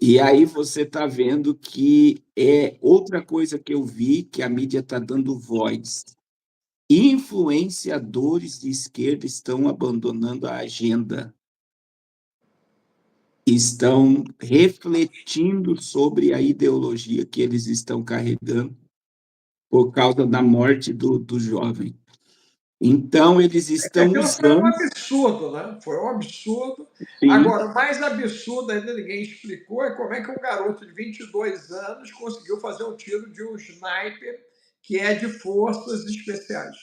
E aí você está vendo que é outra coisa que eu vi que a mídia está dando voz. Influenciadores de esquerda estão abandonando a agenda, estão refletindo sobre a ideologia que eles estão carregando por causa da morte do jovem. Então, eles estão Aquilo foi um usando. absurdo, né? Foi um absurdo. Sim, Agora, o mais absurdo ainda ninguém explicou é como é que um garoto de 22 anos conseguiu fazer um tiro de um sniper que é de forças especiais.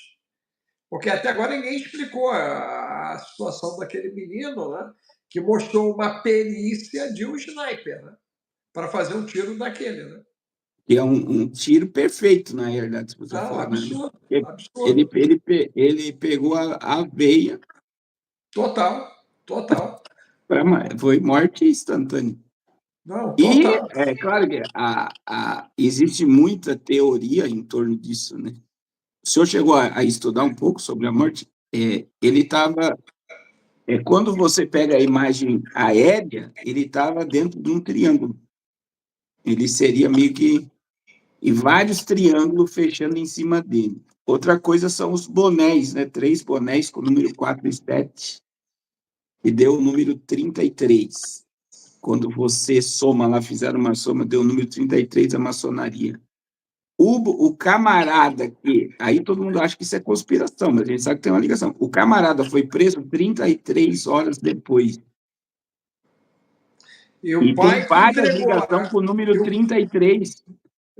Porque até agora ninguém explicou a situação daquele menino, né? Que mostrou uma perícia de um sniper, né? Para fazer um tiro daquele, né? que é um tiro perfeito, na realidade, se você Não, for analisar. absurdo, Ele, absurdo. ele, ele pegou a veia, Total, total. foi morte instantânea. Não, E total. é claro que existe muita teoria em torno disso, né? O senhor chegou a estudar um pouco sobre a morte? Ele estava. Quando você pega a imagem aérea, ele estava dentro de um triângulo. Ele seria meio que. E vários triângulos fechando em cima dele. Outra coisa são os bonés, né? 3 bonés com o número 4 e 7, e deu o número 33. Quando você soma lá, fizeram uma soma, deu o número 33 a maçonaria. O camarada que. Aí todo mundo acha que isso é conspiração, mas a gente sabe que tem uma ligação. O camarada foi preso 33 horas depois. E o E tem pai que várias entregou, ligações né? com o número 33.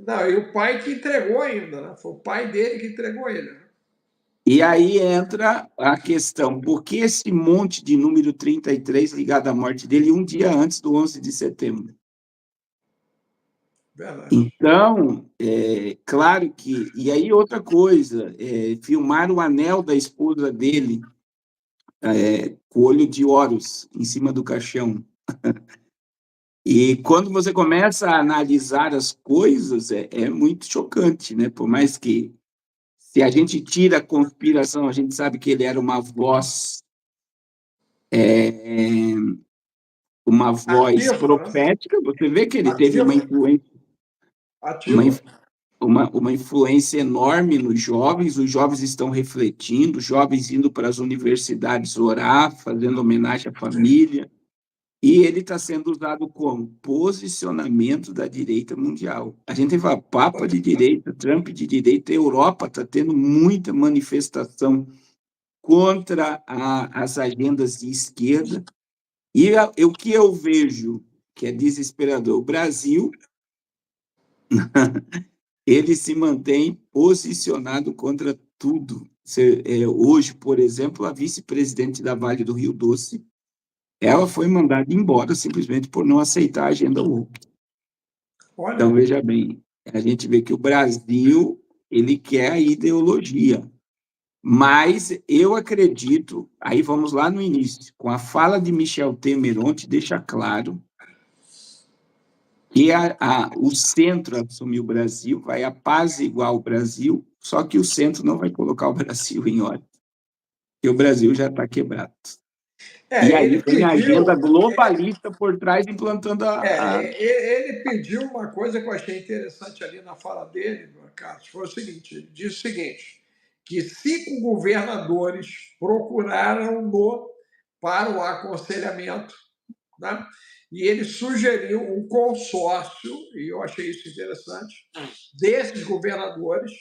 Não, e o pai que entregou ainda, né? Foi o pai dele que entregou ele. Né? E aí entra a questão: por que esse monte de número 33 ligado à morte dele um dia antes do 11 de setembro? Verdade. Então, claro que. E aí, outra coisa: filmaram o anel da esposa dele, com o olho de Horus, em cima do caixão. E quando você começa a analisar as coisas, é muito chocante, né? Por mais que, se a gente tira a conspiração, a gente sabe que ele era uma voz Ativo, né? profética. Você vê que ele teve Ativo, uma, ativo. uma influência enorme nos jovens. Os jovens estão refletindo, os jovens indo para as universidades orar, fazendo homenagem à família. E ele está sendo usado como posicionamento da direita mundial. A gente fala Papa de direita, Trump de direita, a Europa está tendo muita manifestação contra as agendas de esquerda. E o que eu vejo que é desesperador, o Brasil, ele se mantém posicionado contra tudo. Hoje, por exemplo, a vice-presidente da Vale do Rio Doce, ela foi mandada embora simplesmente por não aceitar a agenda woke. Então, Olha, veja bem, a gente vê que o Brasil, ele quer a ideologia, mas eu acredito, aí vamos lá no início, com a fala de Michel Temer ontem, deixa claro que o centro assumiu o Brasil, vai apaziguar o Brasil, só que o centro não vai colocar o Brasil em ordem, porque o Brasil já está quebrado. E aí ele vem a agenda pediu, globalista por trás, implantando ele pediu uma coisa que eu achei interessante ali na fala dele, Carlos, foi o seguinte, ele disse o seguinte, que 5 governadores procuraram-no para o aconselhamento, né? E ele sugeriu um consórcio, e eu achei isso interessante, desses governadores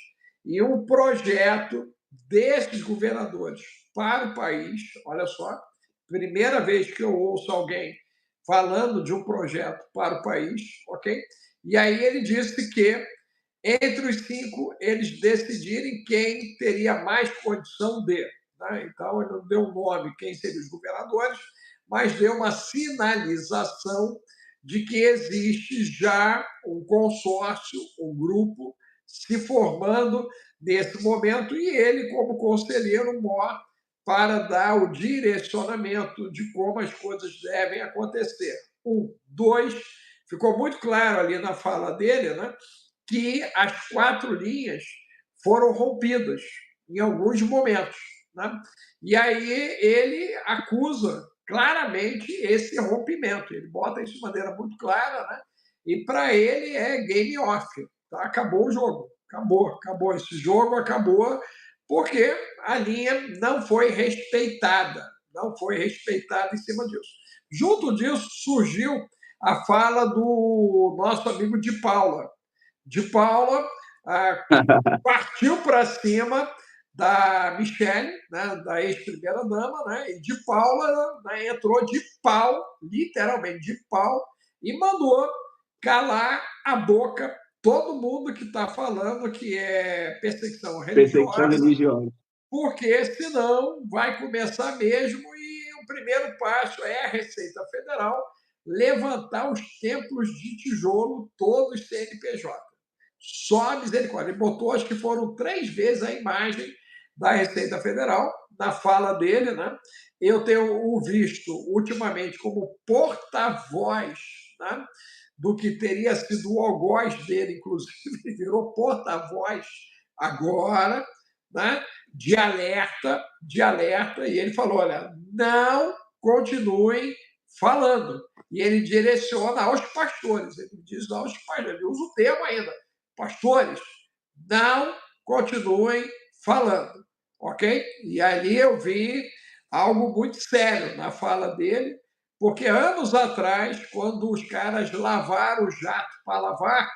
e um projeto desses governadores para o país. Olha só, primeira vez que eu ouço alguém falando de um projeto para o país, ok? E aí ele disse que entre os 5 eles decidirem quem teria mais condição de. Né? Então ele não deu um nome quem seriam os governadores, mas deu uma sinalização de que existe já um consórcio, um grupo se formando nesse momento e ele, como conselheiro mor, para dar o direcionamento de como as coisas devem acontecer. 2, ficou muito claro ali na fala dele, né, que as 4 linhas foram rompidas em alguns momentos. Né? E aí ele acusa claramente esse rompimento. Ele bota isso de maneira muito clara, né? E para ele é game off. Tá? Acabou o jogo. Acabou. Esse jogo acabou porque a linha não foi respeitada. Não foi respeitada em cima disso. Junto disso surgiu a fala do nosso amigo de Paula. De Paula ah, partiu para cima da Michelle, né, da ex-primeira-dama, né, e de Paula, né, entrou de pau, literalmente de pau, e mandou calar a boca todo mundo que está falando que é perseguição Perseguição religiosa, religiosa. porque senão vai começar mesmo e o primeiro passo é a Receita Federal levantar os templos de tijolo, todos CNPJ. Só a misericórdia. Ele botou, acho que foram 3 vezes a imagem da Receita Federal, na fala dele, né? Eu tenho o visto ultimamente como porta-voz, né? Do que teria sido o algoz dele, inclusive, ele virou porta-voz agora, né? De alerta, e ele falou: olha, não continuem falando. E ele direciona aos pastores, ele diz aos pastores, ele usa o termo ainda, pastores, não continuem falando, ok? E ali eu vi algo muito sério na fala dele, porque anos atrás, quando os caras lavaram o jato para lavar,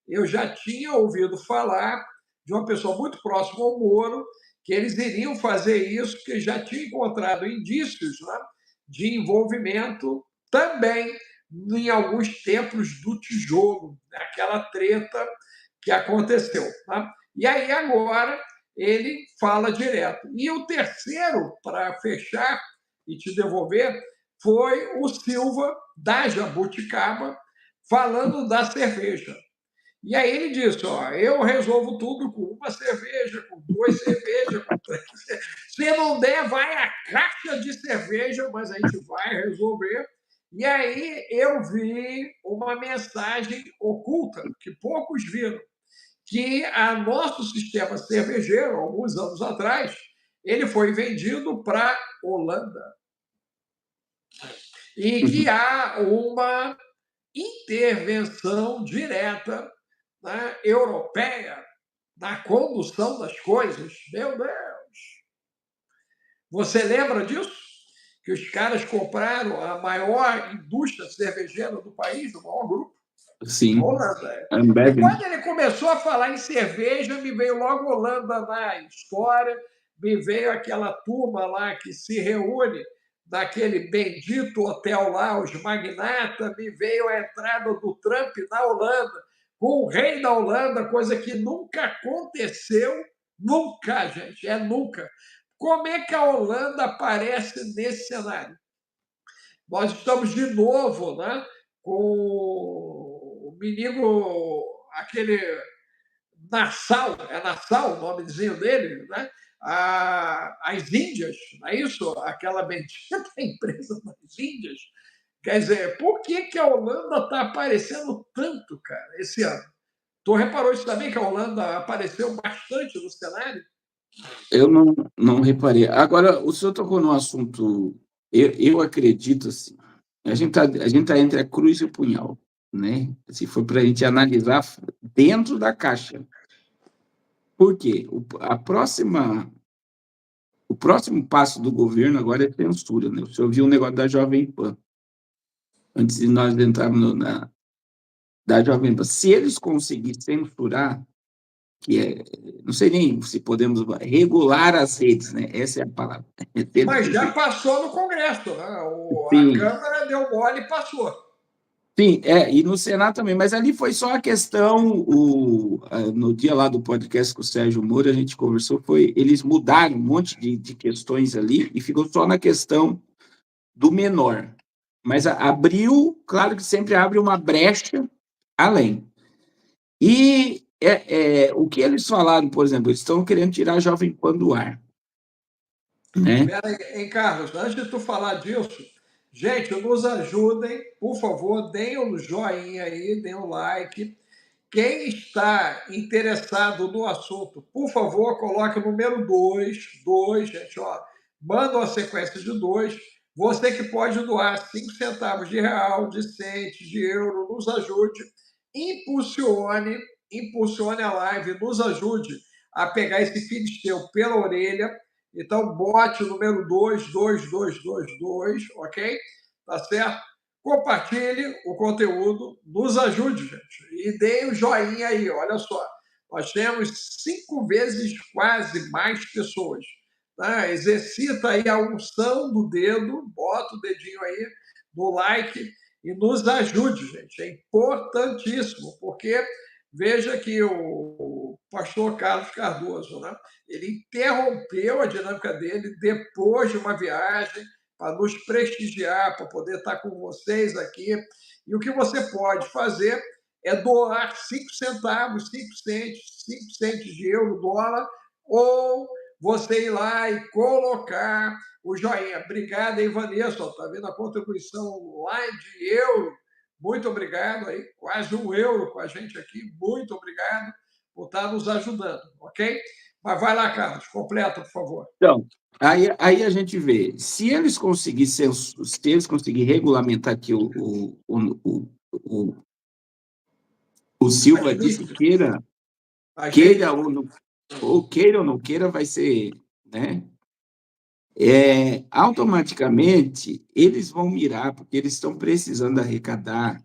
eu já tinha ouvido falar de uma pessoa muito próxima ao Moro que eles iriam fazer isso, porque já tinha encontrado indícios, né, de envolvimento também em alguns templos do tijolo, aquela treta que aconteceu. Tá? E aí agora ele fala direto. E o terceiro, para fechar e te devolver, foi o Silva, da Jabuticaba, falando da cerveja. E aí ele disse: ó, eu resolvo tudo com uma cerveja, com 2 cervejas, com 3. Se não der, vai a caixa de cerveja, mas a gente vai resolver. E aí eu vi uma mensagem oculta, que poucos viram, que a nosso sistema cervejeiro, alguns anos atrás, ele foi vendido para a Holanda. E que Uhum. há uma intervenção direta, né, europeia na condução das coisas. Meu Deus! Você lembra disso? Que os caras compraram a maior indústria cervejeira do país, do maior grupo? Sim, Holanda. E Ambev, né? quando ele começou a falar em cerveja, me veio logo Holanda na história, me veio aquela turma lá que se reúne naquele bendito hotel lá, os magnatas, me veio a entrada do Trump na Holanda, com o rei da Holanda, coisa que nunca aconteceu, nunca, gente, é nunca. Como é que a Holanda aparece nesse cenário? Nós estamos de novo, né, com o menino, aquele Nassau, é Nassau o nomezinho dele, né? As Índias, não é isso? Aquela bendita empresa das Índias. Quer dizer, por que, que a Holanda está aparecendo tanto, cara, esse ano? Tu reparou isso também, que a Holanda apareceu bastante no cenário? Eu não reparei. Agora, o senhor tocou no assunto, eu acredito assim, a gente tá entre a cruz e o punhal, né? Se for para a gente analisar dentro da caixa. Por quê? O próximo passo do governo agora é censura, né? O senhor viu o negócio da Jovem Pan, antes de nós entrarmos da Jovem Pan. Se eles conseguirem censurar, que é, não sei nem se podemos regular as redes, né? Essa é a palavra. Se eles Mas já conseguirem. passou no Congresso, né? A Sim, Câmara deu mole e passou. sim, e no Senado também, mas ali foi só a questão, no dia lá do podcast com o Sérgio Moro, a gente conversou, eles mudaram um monte de questões ali e ficou só na questão do menor. Mas abriu, claro que sempre abre uma brecha além. E o que eles falaram, por exemplo, eles estão querendo tirar a Jovem Pan do ar, né? Pera aí, hein, Carlos, antes de tu falar disso, gente, nos ajudem, por favor, deem um joinha aí, deem um like. Quem está interessado no assunto, por favor, coloque o número 2, gente, ó, manda uma sequência de 2. Você que pode doar 5 centavos de real, de cento, de euro, nos ajude, impulsione a live, nos ajude a pegar esse filisteu pela orelha. Então, bote o número 22222, ok? Tá certo? Compartilhe o conteúdo, nos ajude, gente. E dê o joinha aí, olha só. Nós temos 5 vezes quase mais pessoas. Tá? Exercita aí a unção do dedo, bota o dedinho aí no like e nos ajude, gente. É importantíssimo, porque veja que o pastor Carlos Cardoso, né? Ele interrompeu a dinâmica dele depois de uma viagem para nos prestigiar, para poder estar com vocês aqui. E o que você pode fazer é doar 5 centavos, 5 centes de euro, dólar, ou você ir lá e colocar o joinha. Obrigado, hein, Vanessa? Está vendo a contribuição online de euro? Muito obrigado aí, quase €1 com a gente aqui. Muito obrigado por estar nos ajudando, ok? Mas vai lá, Carlos, completa, por favor. Então, aí a gente vê, se eles conseguirem regulamentar que o Silva disse queira ou não queira, vai ser, né? Automaticamente eles vão mirar, porque eles estão precisando arrecadar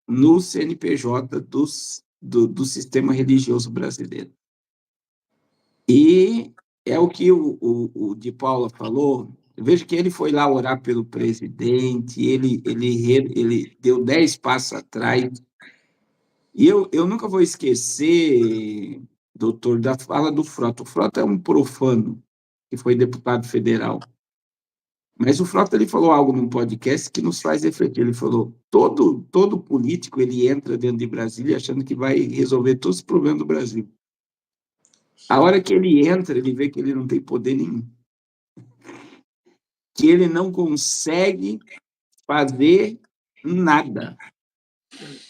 no CNPJ do sistema religioso brasileiro. E é o que o de Paula falou. Eu vejo que ele foi lá orar pelo presidente, ele deu 10 passos atrás. E eu nunca vou esquecer, doutor, da fala do Frota. O Frota é um profano, que foi deputado federal. Mas o Frota ele falou algo num podcast que nos faz refletir. Ele falou: todo político ele entra dentro de Brasília achando que vai resolver todos os problemas do Brasil. A hora que ele entra, ele vê que ele não tem poder nenhum, que ele não consegue fazer nada,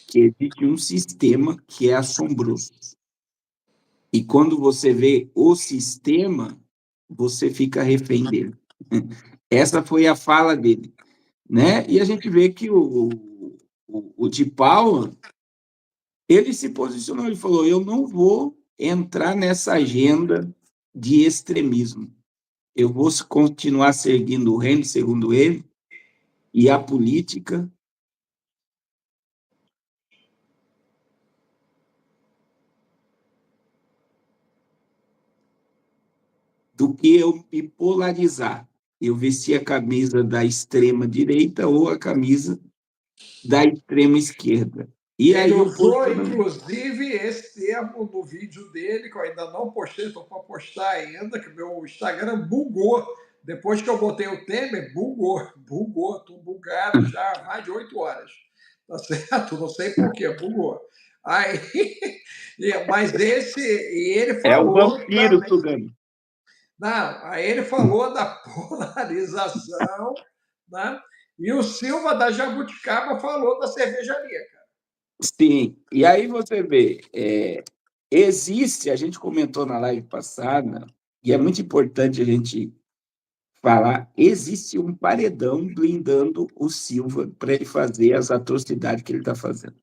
que existe um sistema que é assombroso. E quando você vê o sistema, você fica refém dele. Essa foi a fala dele, né? E a gente vê que o de Paula, ele se posicionou, ele falou: eu não vou entrar nessa agenda de extremismo. Eu vou continuar seguindo o reino, segundo ele, e a política. Do que eu me polarizar. Eu vestir a camisa da extrema-direita ou a camisa da extrema-esquerda. E aí Ele eu usou, posiciono. inclusive, esse termo no vídeo dele, que eu ainda não postei, estou para postar ainda, que o meu Instagram bugou. Depois que eu botei o Temer, bugou. Estou bugado já há mais de 8 horas. Tá certo? Não sei por quê, bugou. Aí, mas e ele É o falou vampiro também. sugando. Não, aí ele falou da polarização, né? E o Silva da Jabuticaba falou da cervejaria, cara. Sim, e aí você vê, existe, a gente comentou na live passada, e é muito importante a gente falar, existe um paredão blindando o Silva para ele fazer as atrocidades que ele está fazendo.